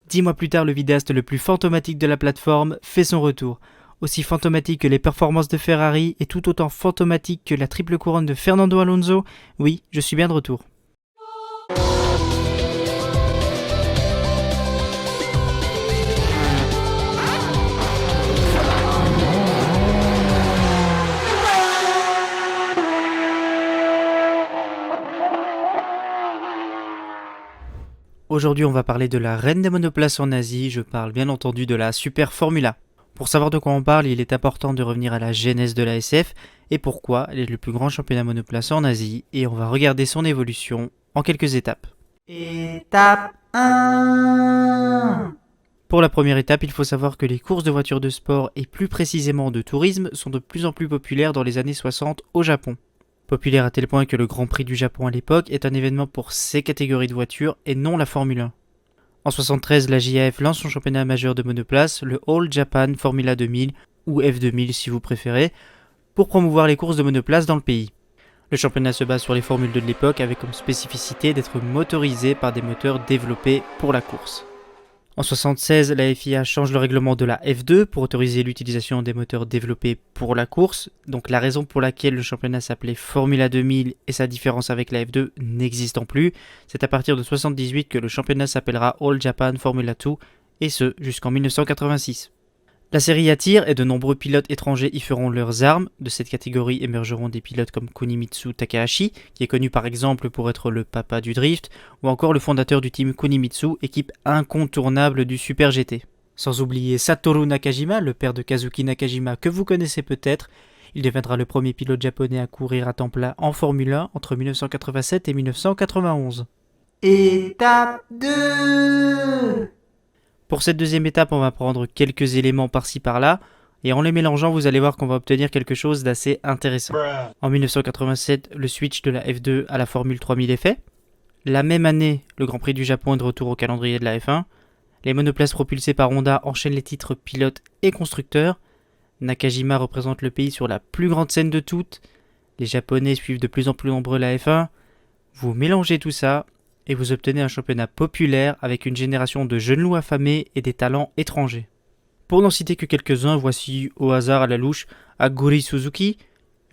10 mois plus tard, le vidéaste le plus fantomatique de la plateforme fait son retour. Aussi fantomatique que les performances de Ferrari et tout autant fantomatique que la triple couronne de Fernando Alonso, oui, je suis bien de retour. Aujourd'hui, on va parler de la reine des monoplaces en Asie, je parle bien entendu de la Super Formula. Pour savoir de quoi on parle, il est important de revenir à la genèse de la SF et pourquoi elle est le plus grand championnat monoplace en Asie, et on va regarder son évolution en quelques étapes. Étape 1. Pour la première étape, il faut savoir que les courses de voitures de sport et plus précisément de tourisme sont de plus en plus populaires dans les années 60 au Japon. Populaire à tel point que le Grand Prix du Japon à l'époque est un événement pour ces catégories de voitures et non la Formule 1. En 1973, la JAF lance son championnat majeur de monoplace, le All Japan Formula 2000, ou F2000 si vous préférez, pour promouvoir les courses de monoplace dans le pays. Le championnat se base sur les Formules 2 de l'époque avec comme spécificité d'être motorisé par des moteurs développés pour la course. En 1976, la FIA change le règlement de la F2 pour autoriser l'utilisation des moteurs développés pour la course. Donc la raison pour laquelle le championnat s'appelait Formula 2000 et sa différence avec la F2 n'existant plus, c'est à partir de 1978 que le championnat s'appellera All Japan Formula 2, et ce jusqu'en 1986. La série attire et de nombreux pilotes étrangers y feront leurs armes. De cette catégorie émergeront des pilotes comme Kunimitsu Takahashi, qui est connu par exemple pour être le papa du drift, ou encore le fondateur du team Kunimitsu, équipe incontournable du Super GT. Sans oublier Satoru Nakajima, le père de Kazuki Nakajima que vous connaissez peut-être. Il deviendra le premier pilote japonais à courir à temps plat en Formule 1 entre 1987 et 1991. Étape 2. Pour cette deuxième étape, on va prendre quelques éléments par-ci par-là, et en les mélangeant, vous allez voir qu'on va obtenir quelque chose d'assez intéressant. En 1987, le switch de la F2 à la Formule 3000 est fait. La même année, le Grand Prix du Japon est de retour au calendrier de la F1. Les monoplaces propulsées par Honda enchaînent les titres pilote et constructeur. Nakajima représente le pays sur la plus grande scène de toutes. Les Japonais suivent de plus en plus nombreux la F1. Vous mélangez tout ça, et vous obtenez un championnat populaire avec une génération de jeunes loups affamés et des talents étrangers. Pour n'en citer que quelques-uns, voici au hasard à la louche Aguri Suzuki,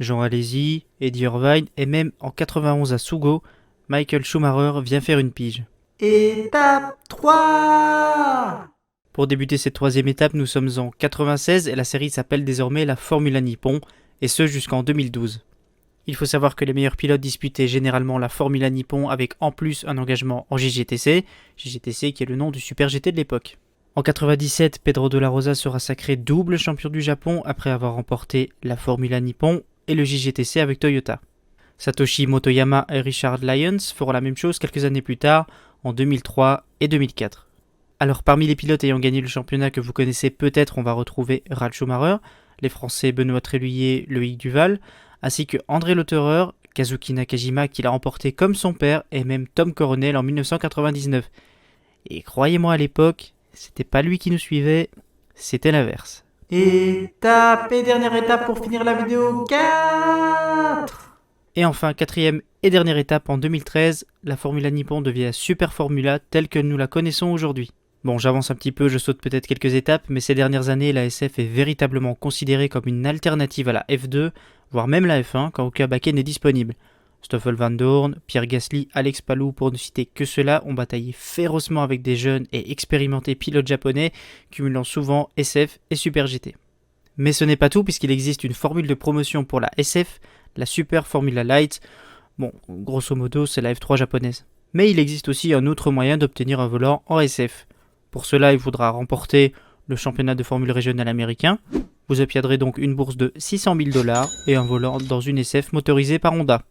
Jean Alesi, Eddie Irvine et même en 91 à Sugo, Michael Schumacher vient faire une pige. Étape 3. Pour débuter cette troisième étape, nous sommes en 96 et la série s'appelle désormais la Formula Nippon, et ce jusqu'en 2012. Il faut savoir que les meilleurs pilotes disputaient généralement la Formula Nippon avec en plus un engagement en JGTC qui est le nom du Super GT de l'époque. En 97, Pedro de la Rosa sera sacré double champion du Japon après avoir remporté la Formula Nippon et le JGTC avec Toyota. Satoshi Motoyama et Richard Lyons feront la même chose quelques années plus tard, en 2003 et 2004. Alors parmi les pilotes ayant gagné le championnat que vous connaissez peut-être, on va retrouver Ralf Schumacher, les Français Benoît Tréluyer, Loïc Duval, ainsi que André Lotterer, Kazuki Nakajima qui l'a remporté comme son père, et même Tom Coronel en 1999. Et croyez-moi à l'époque, c'était pas lui qui nous suivait, c'était l'inverse. Étape et dernière étape pour finir la vidéo 4. Et enfin, quatrième et dernière étape en 2013, la Formula Nippon devient Super Formula telle que nous la connaissons aujourd'hui. Bon, j'avance un petit peu, je saute peut-être quelques étapes, mais ces dernières années, la SF est véritablement considérée comme une alternative à la F2, voire même la F1 quand aucun baquet n'est disponible. Stoffel Van Dorn, Pierre Gasly, Alex Palou, pour ne citer que ceux-là, ont bataillé férocement avec des jeunes et expérimentés pilotes japonais, cumulant souvent SF et Super GT. Mais ce n'est pas tout, puisqu'il existe une formule de promotion pour la SF, la Super Formula Light. Bon, grosso modo, c'est la F3 japonaise. Mais il existe aussi un autre moyen d'obtenir un volant en SF. Pour cela, il faudra remporter le championnat de formule régional américain. Vous obtiendrez donc une bourse de 600 000 $ et un volant dans une SF motorisée par Honda.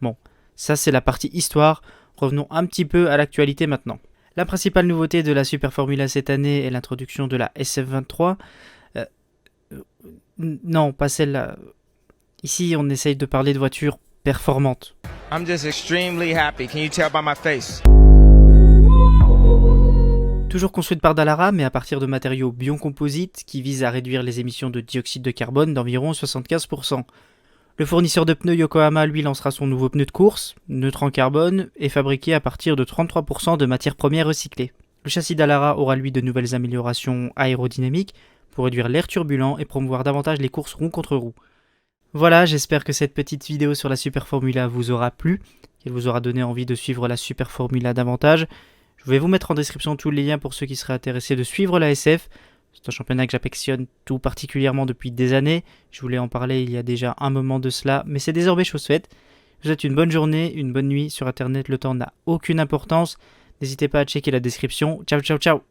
Bon, ça c'est la partie histoire. Revenons un petit peu à l'actualité maintenant. La principale nouveauté de la Super Formula cette année est l'introduction de la SF23. Non, pas celle-là. Ici, on essaye de parler de voitures performantes. I'm just extremely happy. Can you tell by my face? Toujours construite par Dallara, mais à partir de matériaux biocomposites qui visent à réduire les émissions de dioxyde de carbone d'environ 75%. Le fournisseur de pneus Yokohama, lui, lancera son nouveau pneu de course, neutre en carbone, et fabriqué à partir de 33% de matières premières recyclées. Le châssis d'Alara aura lui de nouvelles améliorations aérodynamiques pour réduire l'air turbulent et promouvoir davantage les courses roue contre roue. Voilà, j'espère que cette petite vidéo sur la Super Formula vous aura plu, qu'elle vous aura donné envie de suivre la Super Formula davantage. Je vais vous mettre en description tous les liens pour ceux qui seraient intéressés de suivre la SF. C'est un championnat que j'affectionne tout particulièrement depuis des années. Je voulais en parler il y a déjà un moment de cela, mais c'est désormais chose faite. Je vous souhaite une bonne journée, une bonne nuit sur internet, le temps n'a aucune importance. N'hésitez pas à checker la description. Ciao ciao ciao.